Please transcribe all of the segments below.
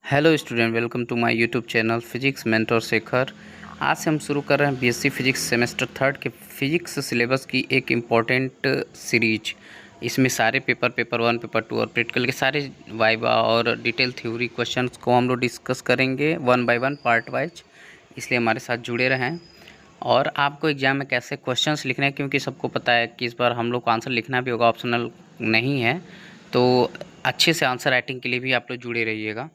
Hello student, welcome to my YouTube channel physics mentor Shekhar. आज से हम शुरू कर रहे हैं बीएससी फिजिक्स सेमेस्टर थर्ड के फिजिक्स सिलेबस की एक इम्पॉर्टेंट सीरीज। इसमें सारे पेपर वन, पेपर टू और प्रैक्टिकल के सारे वाइवा और डिटेल थ्योरी क्वेश्चंस को हम लोग डिस्कस करेंगे one by one, part wise. इसलिए हमारे साथ जुड़े रहें। और आपको एग्ज़ाम में कैसे क्वेश्चंस लिखने हैं, क्योंकि सबको पता है कि इस बार हम लोग को आंसर लिखना भी होगा, ऑप्शनल नहीं है। तो अच्छे से आंसर राइटिंग के लिए भी आप लोग जुड़े रहिएगा।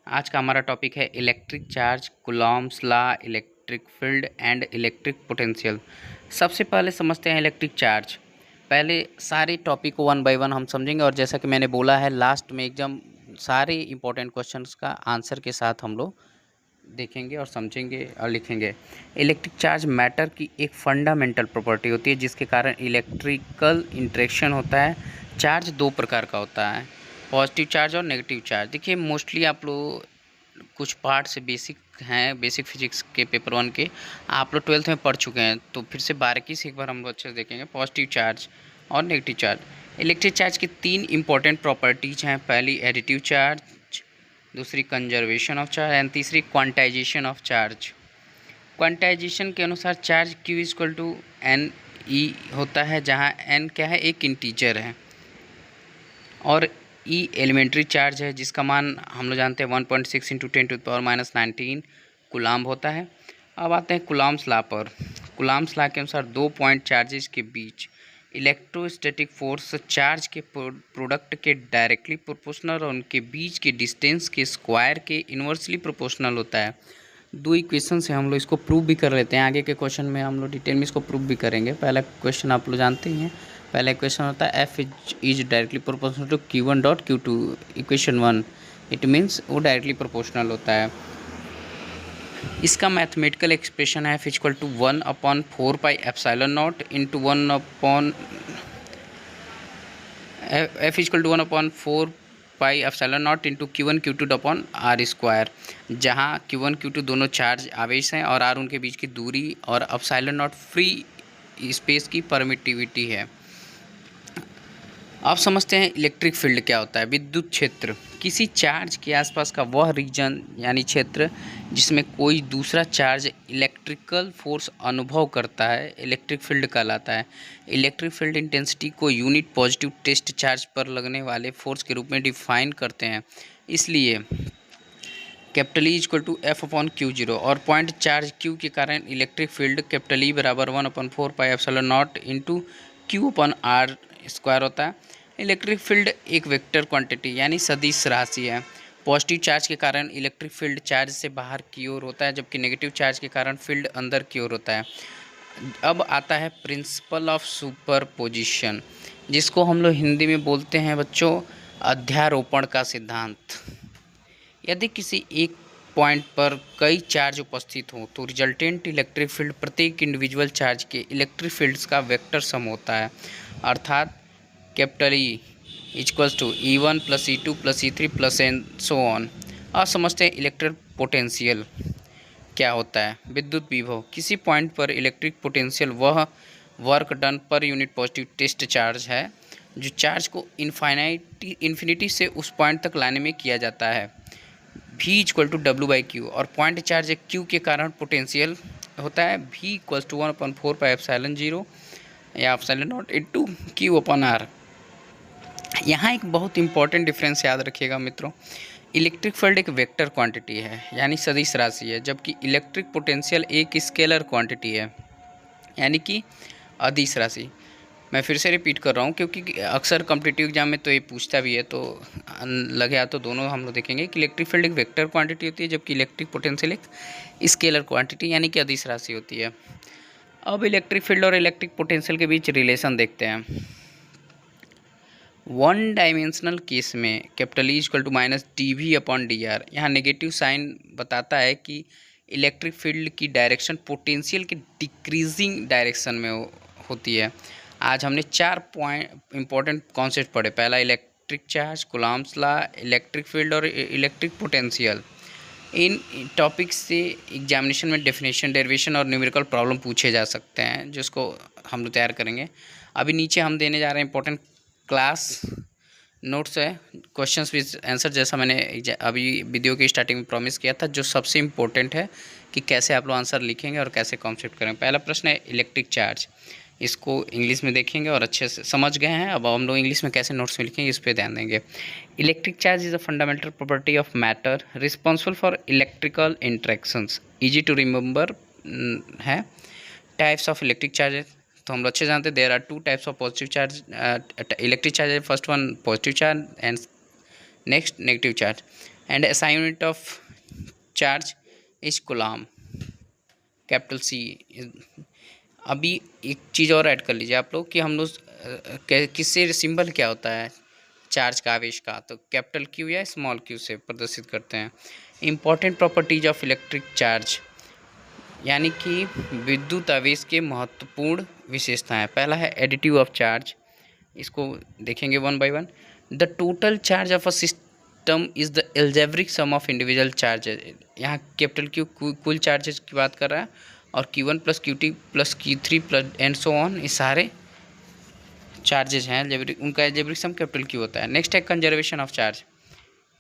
आज का हमारा टॉपिक है electric charge, Coulomb's law, electric field and electric potential. सबसे पहले समझते हैं इलेक्ट्रिक चार्ज। पहले सारे टॉपिक को वन बाय वन हम समझेंगे, और जैसा कि मैंने बोला है लास्ट में एकदम सारे इंपॉर्टेंट क्वेश्चंस का आंसर के साथ हम लोग देखेंगे और समझेंगे और लिखेंगे। इलेक्ट्रिक चार्ज मैटर की एक फंडामेंटल प्रॉपर्टी होती है जिसके कारण इलेक्ट्रिकल इंटरेक्शन होता है। चार्ज दो प्रकार का होता है, पॉजिटिव चार्ज और नेगेटिव चार्ज। देखिए, मोस्टली आप लोग कुछ पार्ट से बेसिक हैं, बेसिक फिजिक्स के पेपर वन के आप लोग 12th में पढ़ चुके हैं, तो फिर से बारीकी से एक बार हम लोग अच्छे से देखेंगे पॉजिटिव चार्ज और नेगेटिव चार्ज। इलेक्ट्रिक चार्ज की तीन इंपॉर्टेंट प्रॉपर्टीज़ हैं। पहली एडिटिव चार्ज, दूसरी कंजर्वेशन ऑफ चार्ज एंड तीसरी क्वांटाइजेशन ऑफ चार्ज। क्वांटाइजेशन के अनुसार charge Q equal to n e होता है, जहाँ n क्या है, एक इंटीजर है, और E एलिमेंट्री चार्ज है जिसका मान हम लोग जानते हैं 1.6 इंटू 10⁻⁻19 कूलाम्ब होता है। अब आते हैं कूलाम्स लॉ पर। कूलाम्स लॉ के अनुसार दो पॉइंट चार्जेस के बीच इलेक्ट्रोस्टैटिक फोर्स चार्ज के प्रोडक्ट के डायरेक्टली प्रोपोर्शनल और उनके बीच के डिस्टेंस के स्क्वायर के इन्वर्सली प्रोपोर्शनल होता है। दो इक्वेशन से हम लोग इसको प्रूव भी कर लेते हैं। आगे के क्वेश्चन में हम लोग डिटेल में इसको प्रूव भी करेंगे। पहला क्वेश्चन आप लोग जानते ही हैं। पहला इक्वेशन होता है F is directly proportional to Q1 dot Q2। Equation 1, it means वो डायरेक्टली प्रोपोर्शनल होता है। इसका मैथमेटिकल एक्सप्रेशन है F equal to 1/4πε0 into 1/4πε0 into Q1 Q2 upon R square, जहाँ Q1 Q2 दोनों चार्ज आवेश हैं और आर उनके बीच की दूरी और ε0 फ्री स्पेस की परमिटिविटी है। अब समझते हैं इलेक्ट्रिक फील्ड क्या होता है। विद्युत क्षेत्र किसी चार्ज के आसपास का वह रीजन यानी क्षेत्र जिसमें कोई दूसरा चार्ज इलेक्ट्रिकल फोर्स अनुभव करता है, इलेक्ट्रिक फील्ड कहलाता है। इलेक्ट्रिक फील्ड इंटेंसिटी को यूनिट पॉजिटिव टेस्ट चार्ज पर लगने वाले फोर्स के रूप में डिफाइन करते हैं। इसलिए capital E equal to F/Q0 और पॉइंट चार्ज Q के कारण इलेक्ट्रिक फील्ड कैपिटल E बराबर 1/4πε0 इंटू Q/r स्क्वायर होता है। इलेक्ट्रिक फील्ड एक वेक्टर क्वांटिटी यानी सदिश राशि है। पॉजिटिव चार्ज के कारण इलेक्ट्रिक फील्ड चार्ज से बाहर की ओर होता है, जबकि नेगेटिव चार्ज के कारण फील्ड अंदर की ओर होता है। अब आता है प्रिंसिपल ऑफ सुपरपोजिशन, जिसको हम लोग हिंदी में बोलते हैं बच्चों अध्यारोपण का सिद्धांत। यदि किसी एक पॉइंट पर कई चार्ज उपस्थित हों तो रिजल्टेंट इलेक्ट्रिक फील्ड प्रत्येक इंडिविजुअल चार्ज के इलेक्ट्रिक फील्ड्स का वेक्टर सम होता है। अर्थात capital E equals to E1 plus E2 plus E3 plus and so on. अब समझते हैं इलेक्ट्रिक पोटेंशियल क्या होता है। विद्युत विभव किसी पॉइंट पर इलेक्ट्रिक पोटेंशियल वह work done per unit positive test charge है जो चार्ज को इन्फिनिटी से उस पॉइंट तक लाने में किया जाता है। V इक्वल टू W/Q और पॉइंट चार्ज Q के कारण पोटेंशियल होता है V इक्वल्स टू 1/4πε0 या ε0 इंटू Q/r। यहाँ एक बहुत इंपॉर्टेंट डिफरेंस याद रखिएगा मित्रों। इलेक्ट्रिक फील्ड एक वेक्टर क्वांटिटी है यानी सदिश राशि है, जबकि इलेक्ट्रिक पोटेंशियल एक स्केलर क्वांटिटी है यानी कि अदिश राशि। मैं फिर से रिपीट कर रहा हूँ क्योंकि अक्सर कॉम्पिटिटिव एग्जाम में तो ये पूछता भी है, तो लगे तो दोनों हम लोग देखेंगे कि इलेक्ट्रिक फील्ड एक वेक्टर क्वांटिटी होती है जबकि इलेक्ट्रिक पोटेंशियल एक स्केलर क्वांटिटी यानी कि अदिश राशि होती है। अब इलेक्ट्रिक फील्ड और इलेक्ट्रिक पोटेंशियल के बीच रिलेशन देखते हैं। वन डायमेंशनल केस में capital E equal to -dV/dr, यहाँ नेगेटिव साइन बताता है कि इलेक्ट्रिक फील्ड की डायरेक्शन पोटेंशियल के डिक्रीजिंग डायरेक्शन में होती है। आज हमने 4 पॉइंट इंपॉर्टेंट कॉन्सेप्ट पढ़े। पहला electric charge, Coulomb's law, electric field और इलेक्ट्रिक पोटेंशियल। इन टॉपिक्स से एग्जामिनेशन में डेफिनेशन, डेरिवेशन और न्यूमेरिकल प्रॉब्लम पूछे जा सकते हैं, जिसको हम लोग तैयार करेंगे। अभी नीचे हम देने जा रहे हैं इंपॉर्टेंट क्लास नोट्स है, क्वेश्चंस विद आंसर, जैसा मैंने अभी वीडियो की स्टार्टिंग में प्रॉमिस किया था, जो सबसे इम्पोर्टेंट है कि कैसे आप लोग आंसर लिखेंगे और कैसे कॉन्सेप्ट करेंगे। पहला प्रश्न है इलेक्ट्रिक चार्ज, इसको इंग्लिश में देखेंगे और अच्छे से समझ गए हैं। अब हम लोग इंग्लिश में कैसे नोट्स में लिखेंगे इस पर ध्यान देंगे। Electric charge is a fundamental property of matter responsible for electrical interactions, easy to remember है। टाइप्स ऑफ इलेक्ट्रिक चार्जेस, तो हम लोग अच्छे जानते हैं there are two types of positive charge electric charge. First one positive charge and next negative charge, and SI unit of charge is coulomb, capital C. अभी एक चीज़ और ऐड कर लीजिए आप लोग कि हम लोग किससे सिंबल क्या होता है चार्ज का, आवेश का, तो कैपिटल क्यू या स्मॉल क्यू से प्रदर्शित करते हैं। Important properties of electric charge, यानी कि विद्युत आवेश के महत्वपूर्ण विशेषताएं। पहला है एडिटिव ऑफ चार्ज, इसको देखेंगे one by one. The total charge of a system is the algebraic sum of individual charges, यहाँ कैपिटल क्यू कुल चार्जेस की बात कर रहा है, और Q1 plus Q2 plus Q3 plus and so on, ये सारे चार्जेज हैं एल्जेब्रिक, उनका एल्जेब्रिक सम कैपिटल क्यू होता है। नेक्स्ट है कंजर्वेशन ऑफ चार्ज,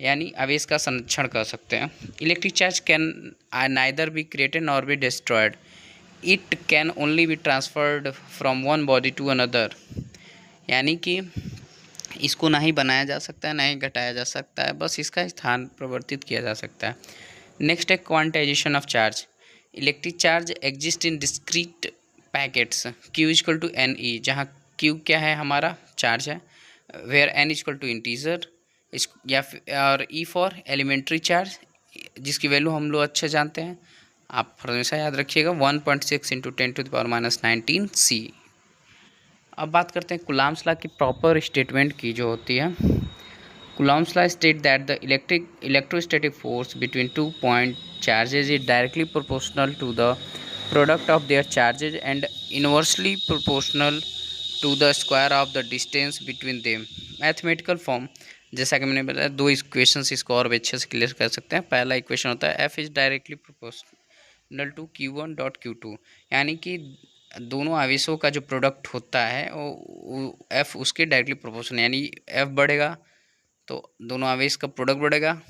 यानी आवेश का संरक्षण कर सकते हैं। Electric charge can neither be created nor be destroyed, it can only be transferred from one body to another, यानी कि इसको ना ही बनाया जा सकता है ना ही घटाया जा सकता है, बस इसका स्थान परिवर्तित किया जा सकता है। नेक्स्ट है quantisation of charge, electric charge exist in discrete packets, Q equal to n e, जहाँ Q क्या है हमारा चार्ज है, where N equal to integer, इस या और E फॉर एलिमेंट्री चार्ज, जिसकी वैल्यू हम लोग अच्छे जानते हैं, आप हमेशा याद रखिएगा 1.6 इंटू 10⁻⁹ C। अब बात करते हैं कूलम्ब्स लॉ की प्रॉपर स्टेटमेंट की जो होती है। Coulomb's law state that the electrostatic force between 2 point charges is directly proportional to the product of their charges and inversely proportional to the square of the distance between them। Mathematical form, जैसा कि मैंने बताया, दो equations इसको और भी अच्छे से क्लियर कर सकते हैं। पहला इक्वेशन होता है F is directly proportional to Q1 dot Q2, यानी कि दोनों आवेशों का जो प्रोडक्ट होता है वो F उसके डायरेक्टली प्रोपोर्शनल, यानी F बढ़ेगा तो दोनों आवेश का प्रोडक्ट बढ़ेगा,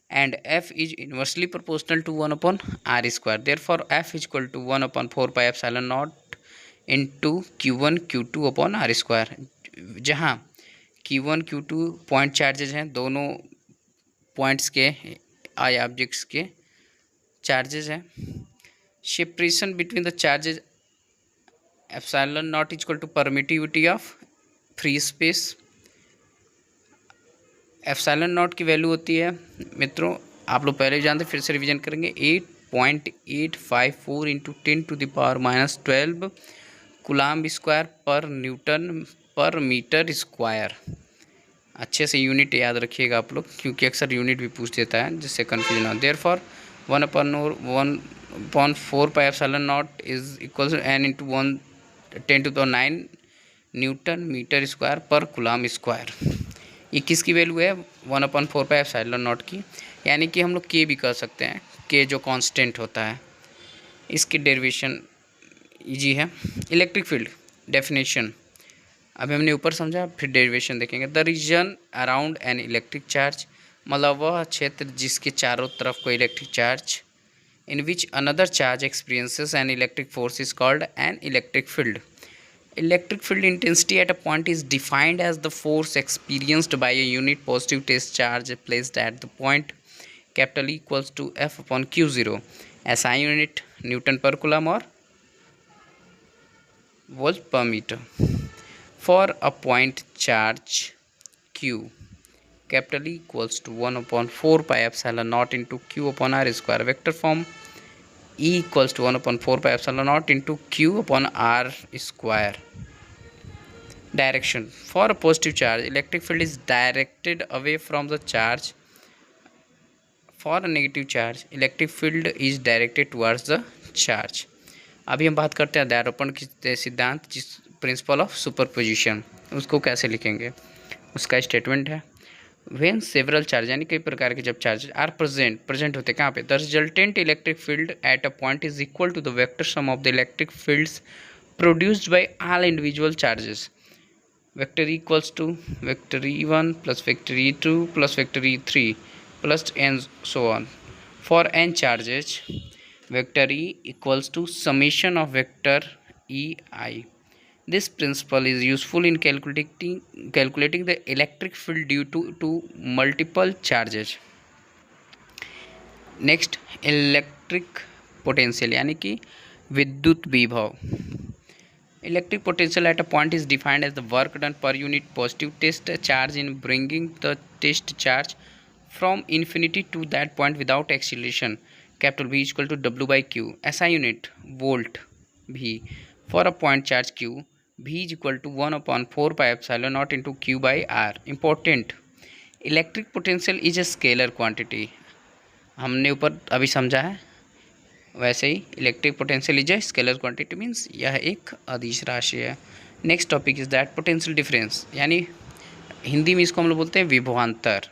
and F is inversely proportional to 1/r square, therefore F is equal to 1/4 pi epsilon naught into Q1 Q2 upon r square, जहाँ Q1 Q2 पॉइंट चार्जेज हैं, दोनों पॉइंट्स के आई ऑब्जेक्ट्स के चार्जेज हैं। Separation between the charges, epsilon naught equal to permittivity of free space, epsilon naught की value होती है मित्रों, आप लोग पहले ही जानते, फिर से रिवीजन करेंगे, 8.854 इंटू 10⁻⁻12 कूलम्ब स्क्वायर पर न्यूटन पर मीटर स्क्वायर। अच्छे से यूनिट याद रखिएगा आप लोग, क्योंकि अक्सर यूनिट भी पूछ देता है जिससे कन्फ्यूजन हो। Therefore 1/4 pi epsilon naught is equal to n into 10⁻9 newton metre square per coulomb square. ये किसकी वैल्यू है? 1/4 पाई एप्सिलॉन नॉट की, यानी कि हम लोग के भी कर सकते हैं, के जो कांस्टेंट होता है, इसकी डेरिवेशन इजी है। इलेक्ट्रिक फील्ड डेफिनेशन अभी हमने ऊपर समझा, फिर डेरिवेशन देखेंगे। The region around an electric charge, मतलब वह क्षेत्र जिसके चारों तरफ कोई electric charge, in which another charge experiences an electric force is called an electric field. Electric field intensity at a point is defined as the force experienced by a unit positive test charge placed at the point capital E equals to F upon Q0, SI unit Newton per coulomb or volt per meter। For a point charge Q, capital E equals to 1/4 pi epsilon naught into Q upon R square, vector form E equals to 1/4 pi epsilon naught into Q upon R square। Direction, for a positive charge electric field is directed away from the charge, for a negative charge electric field is directed towards the charge। अभी हम बात करते हैं अध्यारोपण की सिद्धांत, जिस principle of superposition, उसको कैसे लिखेंगे, उसका स्टेटमेंट है। वेन सेवरल चार्ज, यानी कई प्रकार के जब चार्ज आर प्रेजेंट होते हैं कहाँ पे, the resultant electric field at a point is equal to the vector sum of the electric fields produced by all individual charges. vector equals to vector e1 plus vector e2 plus vector e3 plus and so on. For n charges, vector e equals to summation of vector ei. This principle is useful in calculating the electric field due to multiple charges. Next electric potential यानी कि विद्युत विभव. Electric potential at a point is defined as the work done per unit positive test charge in bringing the test charge from infinity to that point without acceleration. Capital V equal to W by Q. SI unit volt V. For a point charge Q, V is equal to 1/4 pi epsilon naught into Q by R. Important, electric potential is a scalar quantity. हमने ऊपर अभी समझा है, वैसे ही electric potential is a scalar quantity means यह एक अदिश राशि है. Next topic is that potential difference, यानी हिंदी में इसको हम लोग बोलते हैं विभवांतर.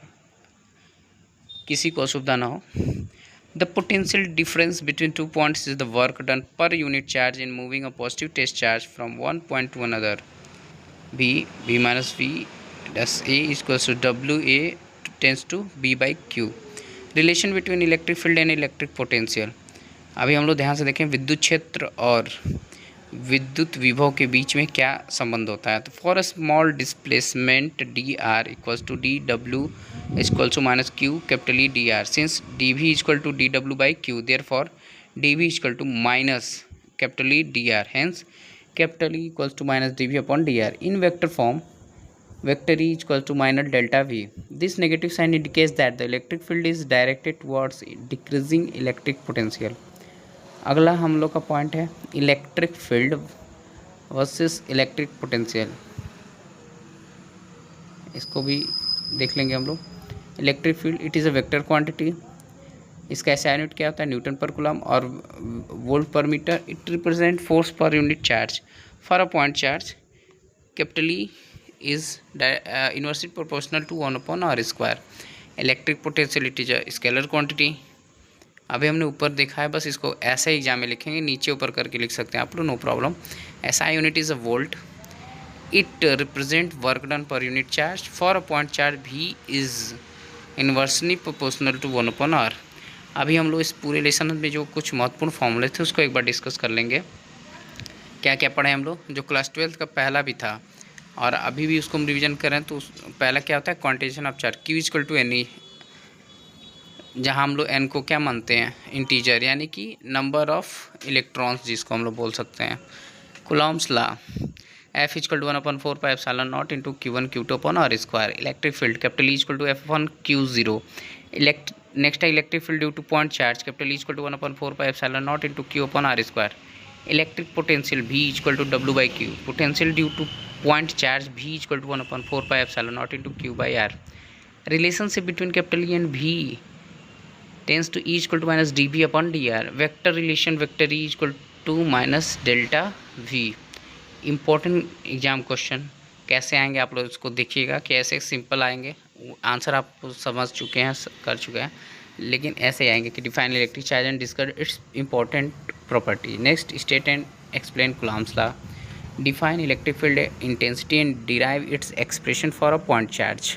किसी को असुविधा ना हो. The potential difference between two points is the work done per unit charge in moving a positive test charge from one point to another. V minus V डस A इक्वल्स टू WA टेंस to B by Q. Relation between electric field and electric potential. अभी हम लोग ध्यान से देखें विद्युत क्षेत्र और विद्युत विभव के बीच में क्या संबंध होता है. तो for a small displacement DR equals to DW equals to minus Q capital E DR. Since DV equal to DW by Q, therefore DV equal to minus capital E DR. Hence capital E equals to minus DV upon DR. In vector form vector E equals to minus delta V. This negative sign indicates that the electric field is directed towards decreasing electric potential. अगला हम लोग का point है electric field versus electric potential. इसको भी देख लेंगे हम लोग. Electric field it is a vector quantity. इसका SI यूनिट क्या होता है, न्यूटन पर कूलम और volt per metre. It represent force per unit charge. For a point charge capital E is inversely proportional to 1/r square. Electric potential it is a scalar quantity. अभी हमने ऊपर देखा है, बस इसको ऐसे exam में लिखेंगे, नीचे ऊपर करके लिख सकते हैं आप लोग, no problem. SI unit is a volt. It represent work done per unit charge. For a point charge V is inversely proportional to 1/r. अभी हम लोग इस पूरे लेसन में जो कुछ महत्वपूर्ण फॉर्मूले थे उसको एक बार डिस्कस कर लेंगे. क्या क्या पढ़े हम लोग, जो क्लास 12 का पहला भी था और अभी भी उसको हम रिवीजन करें तो पहला क्या होता है, quantization of charge. Q equal to N, जहाँ हम लोग N को क्या मानते हैं, इंटीजर, यानी कि नंबर ऑफ इलेक्ट्रॉन्स जिसको हम लोग बोल सकते हैं. Coulomb's law. F equal to 1/4 pi epsilon naught into Q1 Q2 upon R square. Electric field capital E equal to F1 Q0. Next है electric field due to point charge capital E equal to 1/4 pi epsilon naught into Q upon R square. Electric potential V equal to W by Q. Potential due to point charge V equal to 1/4 pi epsilon naught into Q by R. Relationship between capital E and V tends to E equal to minus dV upon dr. Vector relation vector E equal to minus delta V. Important exam question. कैसे आएंगे आप लोग इसको देखिएगा कि ऐसे simple आएंगे. Answer आप समझ चुके हैं, कर चुके हैं, लेकिन ऐसे आएंगे कि define electric charge and discuss it's important property. Next state and explain Coulomb's law. Define electric field intensity and derive its expression for a point charge.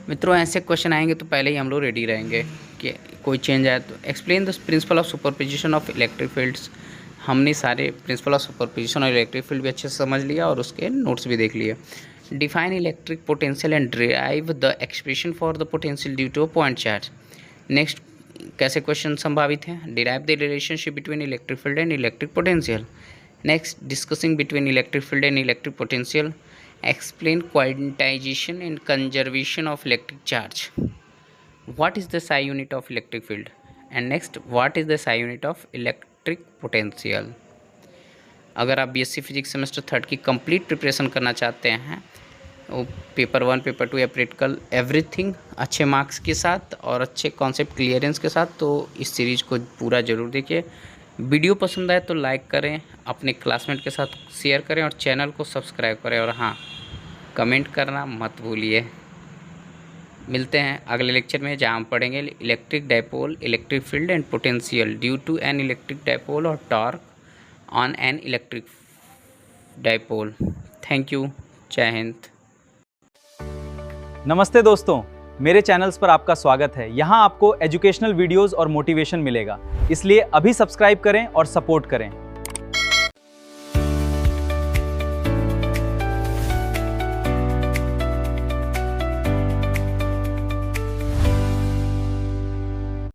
मित्रों ऐसे क्वेश्चन आएंगे तो पहले ही हम लोग रेडी रहेंगे कि कोई चेंज आए तो. Explain the principle of superposition of electric fields. हमने सारे प्रिंसिपल ऑफ सुपरपोजिशन और इलेक्ट्रिक फील्ड भी अच्छे से समझ लिया और उसके नोट्स भी देख लिए. Define electric potential and derive the expression for the potential due to a point charge. Next कैसे क्वेश्चन संभावित हैं. Derive the relationship between electric field and electric potential. Next, discussing between electric field and electric potential. Explain quantization and conservation of electric charge. What is the SI unit of electric field? And next, what is the SI unit of electric potential? अगर आप BSc physics semester 3 की complete preparation करना चाहते हैं, वो paper 1 paper 2 या practical everything अच्छे marks के साथ और अच्छे कॉन्सेप्ट क्लियरेंस के साथ, तो इस सीरीज़ को पूरा ज़रूर देखिए. वीडियो पसंद आए तो लाइक करें, अपने क्लासमेट के साथ शेयर करें और चैनल को सब्सक्राइब करें. और हाँ, कमेंट करना मत भूलिए. मिलते हैं अगले लेक्चर में जहाँ हम पढ़ेंगे electric dipole, electric field and potential due to an electric dipole और torque on an electric dipole. Thank you. जय हिंद। नमस्ते दोस्तों, मेरे चैनल्स पर आपका स्वागत है। यहाँ आपको एजुकेशनल वीडियोस और मोटिवेशन मिलेगा, इसलिए अभी सब्सक्राइब करें और सपोर्ट करें।